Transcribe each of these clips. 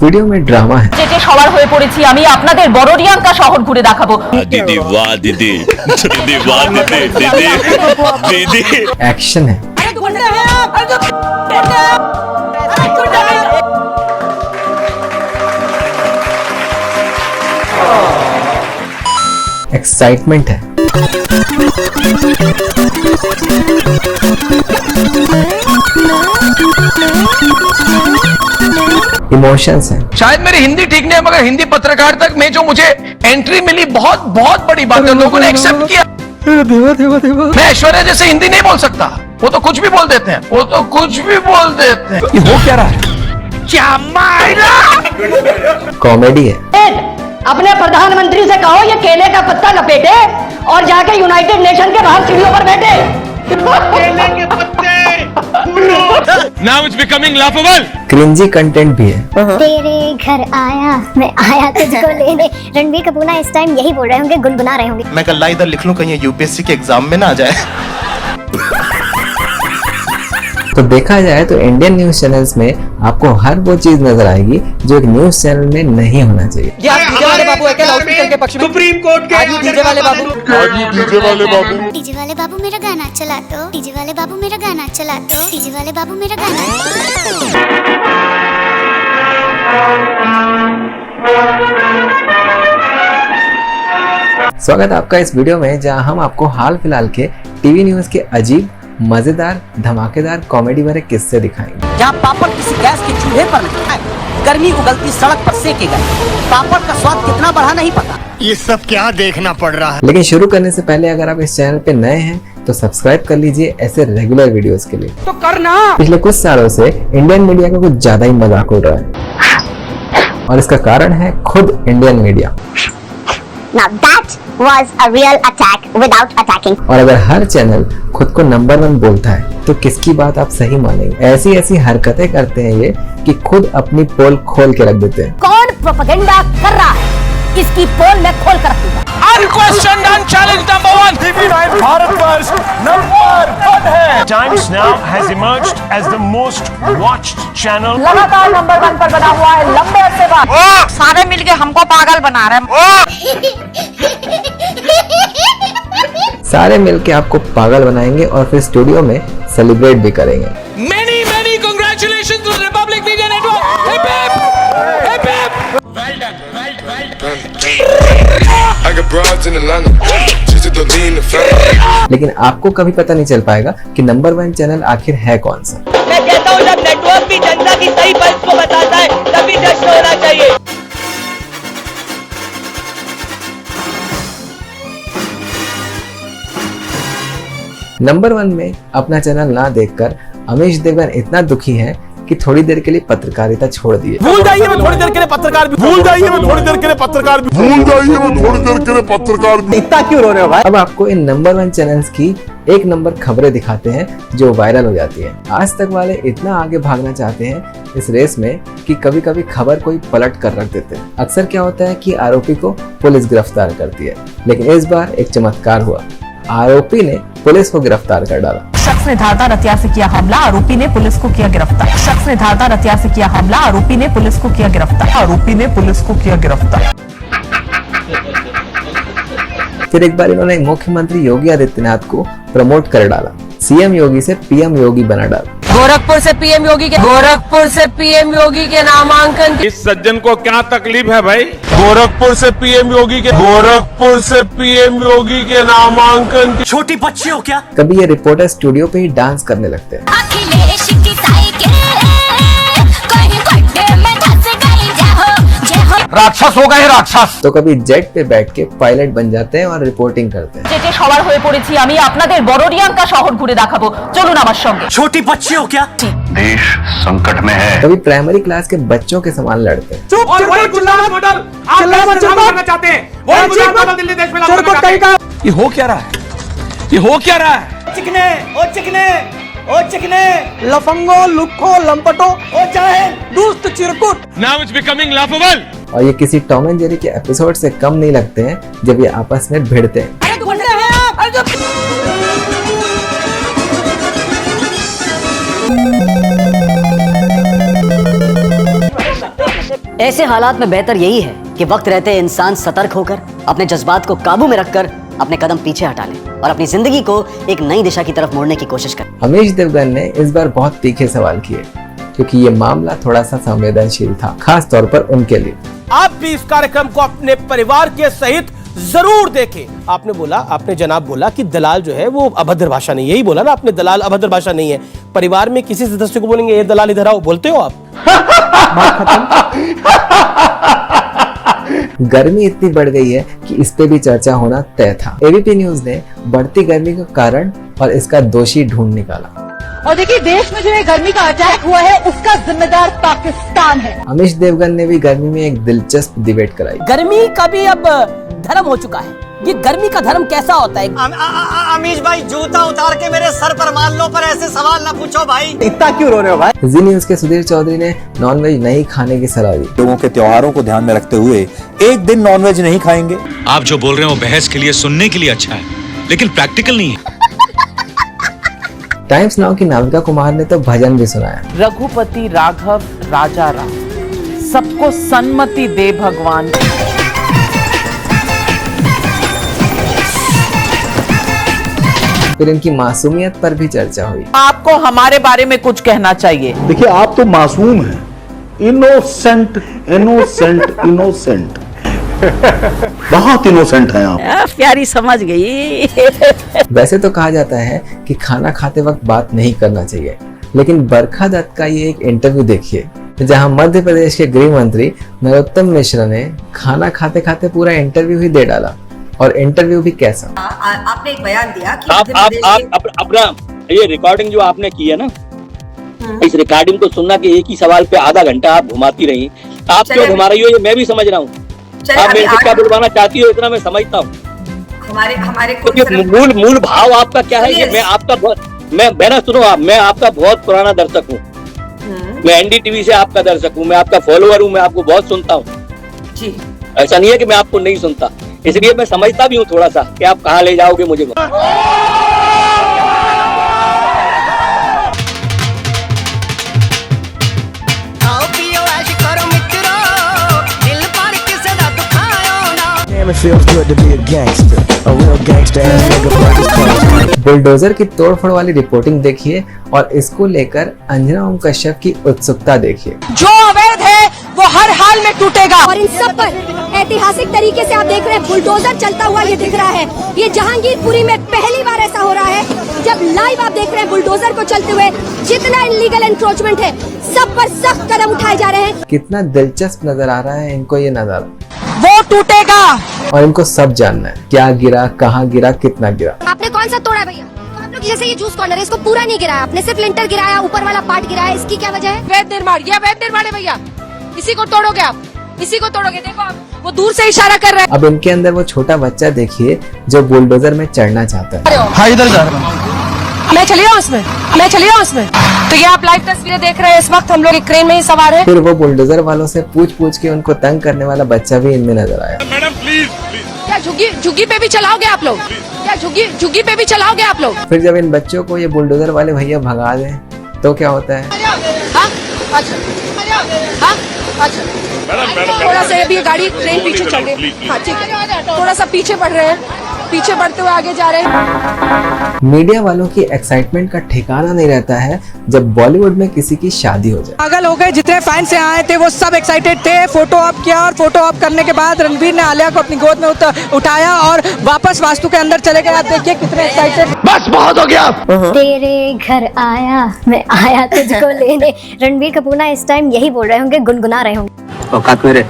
Video में drama है। যেতে সবার হয়ে পড়েছি আমি আপনাদের বড়রিয়াঙ্কা শহর ঘুরে দেখাবো। दीदी वाह दीदी दीदी वाह दीदी दीदी दीदी एक्शन है। एक्साइटमेंट है। इमोशंस हैं। शायद मेरी हिंदी ठीक नहीं है मगर हिंदी पत्रकार तक में जो मुझे एंट्री मिली बहुत बहुत बड़ी बात है। लोगों ने एक्सेप्ट किया। मैं ऐश्वर्या जैसे हिंदी नहीं बोल सकता। वो तो कुछ भी बोल देते हैं। वो तो कुछ भी बोल देते हैं। ये हो क्या रहा है? क्या मायरा? कॉमेडी है। अपने प्रधानमंत्री से कहो ये केले का पत्ता लपेटे और जाके यूनाइटेड नेशन के बाहर सीढ़ियों पर बैठे। केले के पत्ते। Now it's becoming laughable. Cringy content भी है। तेरे घर आया मैं आया तुझको लेने। रणबीर कपूर ना इस टाइम यही बोल रहे होंगे, गुनगुना रहे होंगे। मैं कल इधर लिख लूं कहीं यूपीएससी के एग्जाम में ना आ जाए। तो देखा जाए तो इंडियन न्यूज चैनल्स में आपको हर वो चीज नजर आएगी जो एक न्यूज चैनल में नहीं होना चाहिए। डीजे वाले बाबू है क्या हॉस्पिटल के पक्ष में? सुप्रीम कोर्ट के डीजे वाले बाबू डीजे वाले बाबू मेरा गाना चला दो, डीजे वाले बाबू मेरा गाना चला दो, डीजे वाले बाबू मेरा गाना। स्वागत है आपका इस वीडियो में जहां हम आपको हाल फिलहाल के टीवी न्यूज के अजीब, मजेदार, धमाकेदार, कॉमेडी भरे किस्से दिखाएंगे। जहाँ पापड़ किसी गैस के चूल्हे पर नहीं खाए, गर्मी उगलती सड़क पर सेके गए, पापड़ का स्वाद कितना बढ़ा नहीं पता। ये सब क्या देखना पड़ रहा है? लेकिन शुरू करने से पहले अगर आप इस चैनल पे नए हैं तो सब्सक्राइब कर लीजिए ऐसे रेगुलर वीडियोस के लिए। तो करना। पिछले कुछ सालों से इंडियन मीडिया का कुछ ज्यादा ही मजाक उड़ रहा है और इसका कारण है खुद Indian media. Now that was a real attack without attacking. और अगर हर चैनल खुद को नंबर 1 बोलता है तो किसकी बात आप सही मानेंगे? ऐसी ऐसी हरकतें करते हैं ये कि खुद अपनी पोल खोल के रख देते हैं। कौन प्रोपेगेंडा कर रहा है इसकी पोल मैं खोल कर रखूंगा। Unquestioned and challenge number 1. TV9 Bharatvarsh number 1 है। Times Now has emerged as the most watched channel. लगातार नंबर 1 पर बना हुआ है लंबे अरसे बाद। सारे मिलके हमको पागल बना रहे हैं। सारे मिलके आपको पागल बनाएंगे और फिर स्टूडियो में सेलिब्रेट भी करेंगे। Many congratulations to Republic Media Network. Hip hip. Hip hip. Well done. I got broads in Atlanta. Just to lean the family. लेकिन आपको कभी पता नहीं चल पाएगा कि नंबर 1 चैनल आखिर है कौन सा। मैं कहता हूँ जब नेटवर्क भी जनता की सही पक्ष को बताता है तभी जश्न होना चाहिए। नंबर 1 में अपना चैनल ना देखकर अमीश देवगन इतना दुखी है कि थोड़ी देर के लिए पत्रकारिता छोड़ दिए। भूल जाइए मैं थोड़ी देर के लिए पत्रकार भी। इतना क्यों रो रहे हो भाई? अब आपको इन नंबर 1 चैनल्स की एक नंबर खबरें दिखाते हैं जो वायरल हो जाती हैं। आज तक वाले इतना आगे भागना चाहते हैं इस रेस में कि कभी कभी खबर कोई पलट कर रख देते हैं। अक्सर क्या होता है कि आरोपी को पुलिस गिरफ्तार करती है, लेकिन इस बार एक चमत्कार हुआ। आरोपी ने पुलिस को गिरफ्तार कर डाला। शख्स ने धारदार हथियार से किया हमला, आरोपी ने पुलिस को किया गिरफ्तार। शख्स ने धारदार हथियार से किया हमला, आरोपी ने पुलिस को किया गिरफ्तार। आरोपी ने पुलिस को किया गिरफ्तार। फिर एक बार इन्होंने मुख्यमंत्री योगी आदित्यनाथ को प्रमोट कर डाला। सीएम योगी से पीएम योगी बना डाला। गोरखपुर से पीएम योगी के नामांकन की इस सज्जन को क्या तकलीफ है भाई? गोरखपुर से पीएम योगी के नामांकन की। छोटी बच्ची हो क्या? कभी ये रिपोर्टर स्टूडियो पे ही डांस करने लगते हैं। अखिलेश की साइकिल कोई गड्ढे में धंस गई जाओ। राक्षस हो गए राक्षस। तो कभी जेट पे बैठ के पायलट बन जाते हैं और रिपोर्टिंग करते हैं। যেতে সবার হয়ে পড়েছি আমি আপনাদের বড়রিয়াঙ্কা শহর ঘুরে দেখাবো। চলুন আমার সঙ্গে। छोटी बच्ची हो क्या? देश संकट में है। कभी प्राइमरी क्लास के बच्चों के समान लड़ते हैं। और वही गुजरात मॉडल आप देश में लागू करना चाहते हैं। वही गुजरात मॉडल दिल्ली देश में लागू करना चाहते हैं। ये हो क्या रहा है? ये हो क्या रहा है? चिकने ओ चिकने लफंगो लुक्खो लंपटो ओ चाहे दुष्ट चिरकुट। Now it's becoming laughable. और ये किसी टॉम एंड जेरी के एपिसोड से कम नहीं लगते हैं जब ये आपस में भिड़ते हैं। अरे गुंडे हैं आप। अरे ऐसे हालात में बेहतर यही है कि वक्त रहते इंसान सतर्क होकर अपने जज्बात को काबू में रखकर अपने कदम पीछे हटा ले और अपनी जिंदगी को एक नई दिशा की तरफ मोड़ने की कोशिश करे। अमीश देवगन ने इस बार बहुत तीखे सवाल किए क्योंकि ये मामला थोड़ा सा संवेदनशील था, खास तौर पर उनके लिए। आप भी इस कार्यक्रम को अपने परिवार के सहित जरूर देखें। आपने जनाब बोला कि दलाल जो है वो अभद्र भाषा नहीं, यही बोला ना आपने, दलाल अभद्र भाषा नहीं है। परिवार में किसी सदस्य को बोलेंगे ये दलाल इधर आओ, बोलते हो आप? गर्मी इतनी बढ़ गई है कि इस पे भी चर्चा होना तय था। एबीपी न्यूज ने बढ़ती गर्मी का कारण और इसका दोषी ढूंढ निकाला। और देखिए, देश में जो ये गर्मी का अटैक हुआ है उसका जिम्मेदार पाकिस्तान है। अमीश देवगन ने भी गर्मी में एक दिलचस्प डिबेट कराई। गर्मी का भी अब धर्म हो चुका है। ये गर्मी का धर्म कैसा होता है? अमीश भाई जूता उतार के मेरे सर पर मान लो, पर ऐसे सवाल ना पूछो भाई। इतना क्यों रो रहे हो भाई? जी न्यूज के सुधीर चौधरी ने नॉनवेज नहीं खाने की सलाह दी। लोगों के त्योहारों को ध्यान में रखते हुए एक दिन नॉनवेज नहीं खाएंगे। आप जो बोल रहे हो बहस के लिए, सुनने के लिए अच्छा है, लेकिन प्रैक्टिकल नहीं है। टाइम्स नाउ की नाविका कुमार ने तो भजन भी सुनाया। रघुपति राघव राजा राम, सबको सन्मति दे भगवान। फिर इनकी मासूमियत पर भी चर्चा हुई। आपको हमारे बारे में कुछ कहना चाहिए। देखिए, आप तो मासूम हैं, इनोसेंट इनोसेंट इनोसेंट बहुत इनोसेंट हैं आप। प्यारी समझ गई। वैसे तो कहा जाता है कि खाना खाते वक्त बात नहीं करना चाहिए, लेकिन बरखा दत्त का ये एक इंटरव्यू देखिए जहां मध्य प्रदेश के गृह मंत्री नरोत्तम मिश्र ने खाना खाते खाते पूरा इंटरव्यू ही दे डाला। और इंटरव्यू भी कैसा? आपने एक बयान दिया कि आप अपना ये रिकॉर्डिंग जो आपने की है ना, इस रिकॉर्डिंग को सुनना कि एक ही सवाल पे आधा घंटा आप घुमाती रही। आप क्यों घुमा रही हो ये मैं भी समझ रहा हूँ। आप मेरे से क्या बुलवाना चाहती हो इतना मैं समझता हूँ। हमारे मूल भाव आपका क्या है? ये मैं आपका मैं सुनो आप, मैं आपका बहुत पुराना दर्शक हूँ। मैं एनडीटीवी से आपका दर्शक हूँ, मैं आपका फॉलोअर हूँ, मैं आपको बहुत सुनता हूँ। ऐसा नहीं है कि मैं आपको नहीं सुनता, इसलिए मैं समझता भी हूँ थोड़ा सा कि आप कहाँ ले जाओगे मुझे। बुलडोजर की तोड़फोड़ वाली रिपोर्टिंग देखिए और इसको लेकर अंजना ओम कश्यप की उत्सुकता देखिए। जो अवैध है वो हर हाल में टूटेगा। और इन सब पर ऐतिहासिक तरीके से आप देख रहे हैं बुलडोजर चलता हुआ ये दिख रहा है। ये जहांगीरपुरी में पहली बार ऐसा हो रहा है जब लाइव आप देख रहे हैं बुलडोजर को चलते हुए। जितना इलीगल एंक्रोचमेंट है सब पर सख्त कदम उठाए जा रहे हैं। कितना दिलचस्प नजर आ रहा है इनको ये नजारा। वो टूटेगा और इनको सब जानना है, क्या गिरा, कहाँ गिरा, कितना गिरा। आपने कौन सा तोड़ा भैया? तो आप लोग जैसे ये जूस कॉर्नर है इसको पूरा नहीं गिराया आपने, सिर्फ लिंटर गिराया, ऊपर वाला पार्ट गिराया। इसकी क्या वजह है? वैध निर्माण, यह वैध निर्माण है भैया। इसी को तोड़ोगे आप, इसी को तोड़ोगे। देखो आप, वो दूर से इशारा कर रहा है। अब इनके अंदर वो छोटा बच्चा देखिए जो बुलडोजर में चढ़ना चाहता है। हाँ इधर जा रहा हूँ। मैं चली जाऊँ उसमें, मैं चली जाऊँ उसमें। तो ये आप लाइव तस्वीरें देख रहे हैं। इस वक्त हम लोग एक क्रेन में ही सवार हैं। फिर वो बुलडोजर वालों से पूछ के उनको तंग करने वाला बच्चा भी इनमें नजर आया। मैडम प्लीज क्या झुग्गी पे भी चलाओगे आप लोग? क्या झुग्गी पे भी चलाओगे आप लोग? फिर जब इन बच्चों को ये बुलडोजर वाले भैया भगा दें तो क्या होता है? थोड़ा सा अभी गाड़ी ट्रेन पीछे चल रही है। हाँ ठीक है, थोड़ा सा पीछे बढ़ रहे हैं, पीछे बढ़ते हुए आगे जा रहे हैं। मीडिया वालों की एक्साइटमेंट का ठिकाना नहीं रहता है जब बॉलीवुड में किसी की शादी हो जाए। पागल हो गए, जितने फैंस यहाँ आए थे वो सब एक्साइटेड थे। फोटो ऑफ किया और फोटो ऑफ करने के बाद रणवीर ने आलिया को अपनी गोद में उठाया और वापस वास्तु के अंदर चले गए। आप देखिए कितने एक्साइटेड। बस बहुत हो गया। तेरे घर आया मैं आया तुझको लेने। रणबीर कपूर ना इस टाइम यही बोल रहे होंगे, गुनगुना रहे होंगे। औकात मेरे।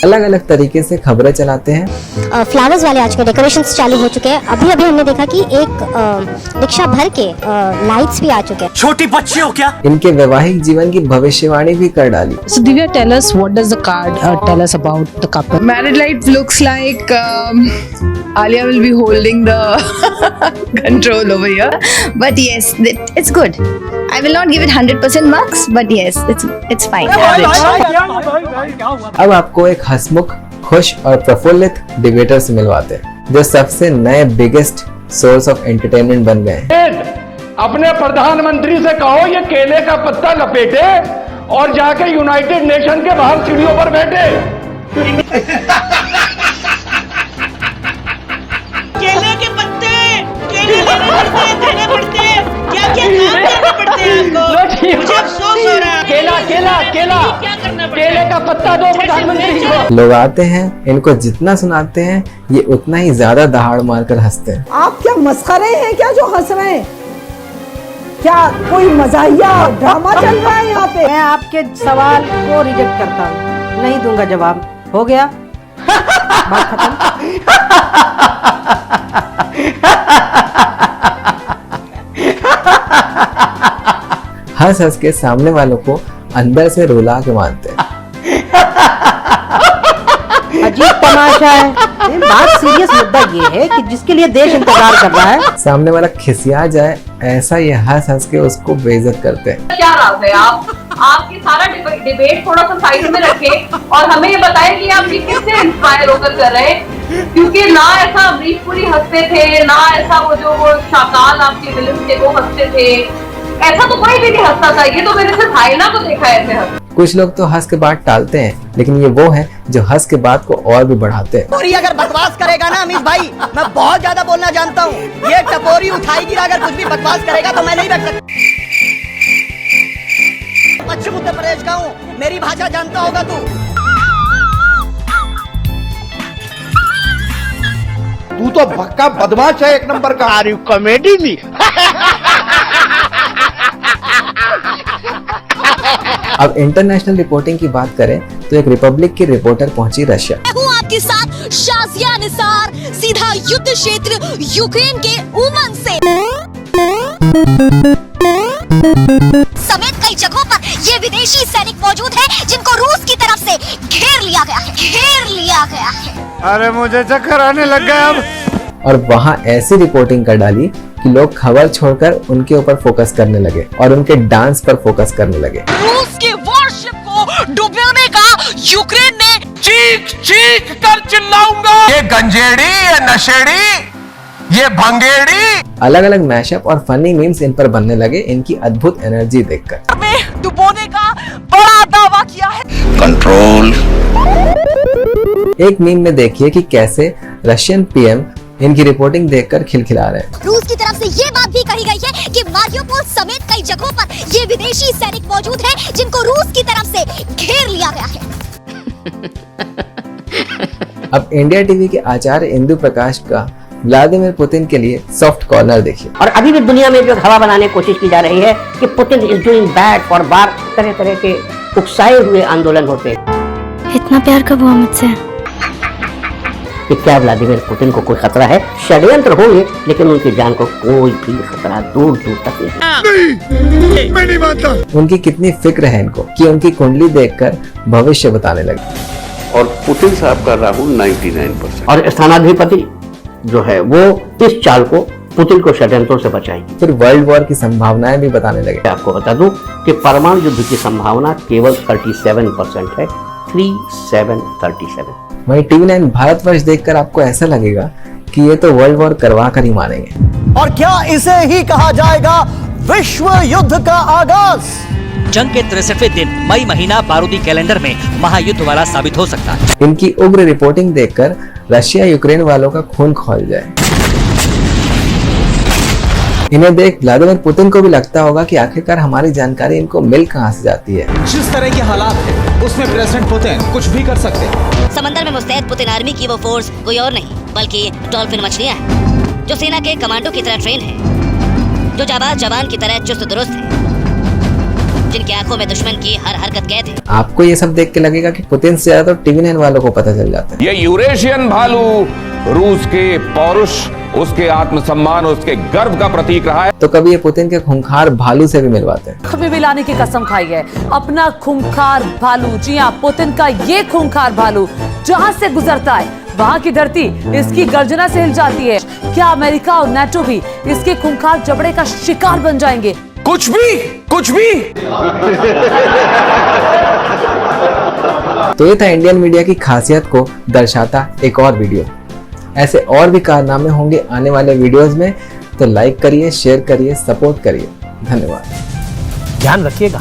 अलग अलग तरीके से खबरें चलाते हैं। फ्लावर्स वाले आज के डेकोरेशंस चालू हो चुके हैं। अभी हमने देखा कि एक रिक्शा भर के लाइट्स भी आ चुके हैं। छोटी बच्ची हो क्या? इनके वैवाहिक जीवन की भविष्यवाणी भी कर डाली। So Divya, tell us what does the card tell us about the couple? Married life looks like Alia will be holding the control over here, but yes, it's good. I will not give it 100% marks, but yes, it's fine. अब आपको एक हंसमुख, खुश और प्रफुल्लित debater से मिलवाते हैं जो सबसे नए बिगेस्ट सोर्स ऑफ एंटरटेनमेंट बन गए हैं। अपने प्रधानमंत्री से कहो ये केले का पत्ता लपेटे और जाके यूनाइटेड नेशन के बाहर सीढ़ियों पर बैठे। केले के पत्ते, केले लेने पड़ते हैं, देने पड़ते हैं, क्या क्या काम करने पड़ते हैं आपको? मुझे अफसोस हो रहा है। केला केला केला, केले का पत्ता दो प्रधानमंत्री को। लोग आते हैं, इनको जितना सुनाते हैं ये उतना ही ज्यादा दहाड़ मारकर हंसते हैं। आप क्या मस्खरे हैं क्या जो हंस रहे हैं? क्या कोई मजाहिया ड्रामा चल रहा है यहाँ पे? मैं आपके सवाल को रिजेक्ट करता हूँ, नहीं दूंगा जवाब। हो गया, बात खत्म। हंस हंस के सामने वालों को अंदर से रुला के मारते हैं। अजीब तमाशा है। बात सीरियस मुद्दा ये है कि जिसके लिए देश इंतजार कर रहा है, सामने वाला खिसिया जाए ऐसा ये हंस हंस के उसको बेइज्जत करते हैं। क्या राज है? आपकी सारा डिबेट थोड़ा सा साइड में रखें और हमें ये बताएं कि आप ये किससे इंस्पायर होकर कर रहे हैं, क्योंकि ना ऐसा अमरीश पुरी हंसते थे, ना ऐसा वो शाकाल आपकी फिल्म थे वो हंसते थे, ऐसा तो कोई भी नहीं हंसता था। ये तो मैंने सिर्फ हाइना को देखा है ऐसे हंस। कुछ लोग तो हंस के बात टालते हैं, लेकिन ये वो हैं जो हंस के बात को और भी बढ़ाते हैं। टपोरी अगर बकवास करेगा ना अमीश भाई, मैं बहुत ज्यादा बोलना जानता हूँ। ये टपोरी उठाएगी ना, अगर कुछ भी बकवास करेगा तो मैं नहीं बैठ सकता। पश्चिम उत्तर प्रदेश का हूँ, मेरी भाषा जानता होगा तू। तू तो भक्का बदमाश है एक नंबर का। आर यू कॉमेडी में? अब इंटरनेशनल रिपोर्टिंग की बात करें तो एक रिपब्लिक की रिपोर्टर पहुंची रशिया। मैं हूँ आपके साथ शाजिया निसार, सीधा युद्ध क्षेत्र यूक्रेन के उमन से। समेत कई जगहों पर ये विदेशी सैनिक मौजूद हैं जिनको रूस की तरफ से घेर लिया गया है। अरे मुझे चक्कर आने लग गया अब। और वहाँ ऐसी रिपोर्टिंग कर डाली कि लोग खबर छोड़कर उनके ऊपर फोकस करने लगे और उनके डांस पर फोकस करने लगे। रूस के वॉरशिप को डुबोने का यूक्रेन ने चीख कर चिल्लाऊंगा। ये गंजेड़ी, ये नशेड़ी, ये भंगेड़ी। अलग अलग मैशअप और फनी मीम्स इन पर बनने लगे इनकी अद्भुत एनर्जी देखकर। में डुबोने का बड़ा दावा किया है। कंट्रोल। एक मीम में देखिए कि कैसे रशियन पीएम इनकी रिपोर्टिंग देखकर खिलखिला रहे हैं। रूस की तरफ से ये बात भी कही गई है कि मारियोपोल समेत कई जगहों पर ये विदेशी सैनिक मौजूद हैं जिनको रूस की तरफ से घेर लिया गया है। अब इंडिया टीवी के आचार्य इंदु प्रकाश का व्लादिमीर पुतिन के लिए सॉफ्ट कॉर्नर देखिए। और अभी भी दुनिया में जो हवा बनाने की कोशिश की जा रही है कि Putin is doing bad for बार, तरह तरह के उकसाए हुए आंदोलन होते हैं। इतना प्यार कब हुआ मुझसे? कि क्या व्लादिमीर पुतिन को कोई खतरा है? षड्यंत्र होंगे, लेकिन उनकी जान को कोई भी खतरा दूर दूर तक नहीं। मैं नहीं मानता। उनकी कितनी फिक्र है इनको कि उनकी कुंडली देखकर भविष्य बताने लगे। और पुतिन साहब का राहुल 99%। और स्थानाधिपति जो है वो इस चाल को पुतिन को षड्यंत्रों से बचाएगी। फिर वर्ल्ड वॉर की संभावनाएं भी बताने लगे। आपको बता दूं कि परमाणु युद्ध की संभावना केवल 37% है। 3737। वहीं TV9 भारतवर्ष देखकर आपको ऐसा लगेगा कि ये तो वर्ल्ड वॉर करवा कर ही मानेंगे। और क्या इसे ही कहा जाएगा विश्व युद्ध का आगाज? जंग के 63वें दिन मई महीना बारूदी कैलेंडर में महायुद्ध वाला साबित हो सकता है। इनकी उग्र रिपोर्टिंग देखकर रशिया यूक्रेन वालों का खून खौल जाए। इन्हें देख व्लादिमीर पुतिन को भी लगता होगा कि आखिरकार हमारी जानकारी इनको मिल कहां से जाती है। जिस तरह के हालात है उसमें प्रेसिडेंट पुतिन कुछ भी कर सकते हैं। समंदर में मुस्तैद पुतिन आर्मी की वो फोर्स कोई और नहीं बल्कि डॉल्फिन मछलियां हैं, जो सेना के कमांडो की तरह ट्रेन है, जो जाबाज जवान की तरह चुस्त दुरुस्त है, जिनकी आंखों में दुश्मन की हर हरकत कैद है। आपको ये सब देख के लगेगा कि पुतिन से ज्यादा तो TV9 वालों को पता चल जाता है। ये यूरेशियन भालू रूस के पौरुष, उसके आत्मसम्मान, उसके गर्व का प्रतीक रहा है। तो कभी ये पुतिन के खूंखार भालू से भी मिलवाते हैं। कभी भी लाने की कसम खाई है अपना खूंखार भालू। जी हाँ, पुतिन का ये खूंखार भालू जहाँ से गुजरता है वहाँ की धरती इसकी गर्जना से हिल जाती है। क्या अमेरिका और नाटो भी इसके खूंखार जबड़े का शिकार बन जाएंगे? कुछ भी तो ये था इंडियन मीडिया की खासियत को दर्शाता एक और वीडियो। ऐसे और भी कारनामे होंगे आने वाले वीडियोस में, तो लाइक करिए, शेयर करिए, सपोर्ट करिए। धन्यवाद। ध्यान रखिएगा।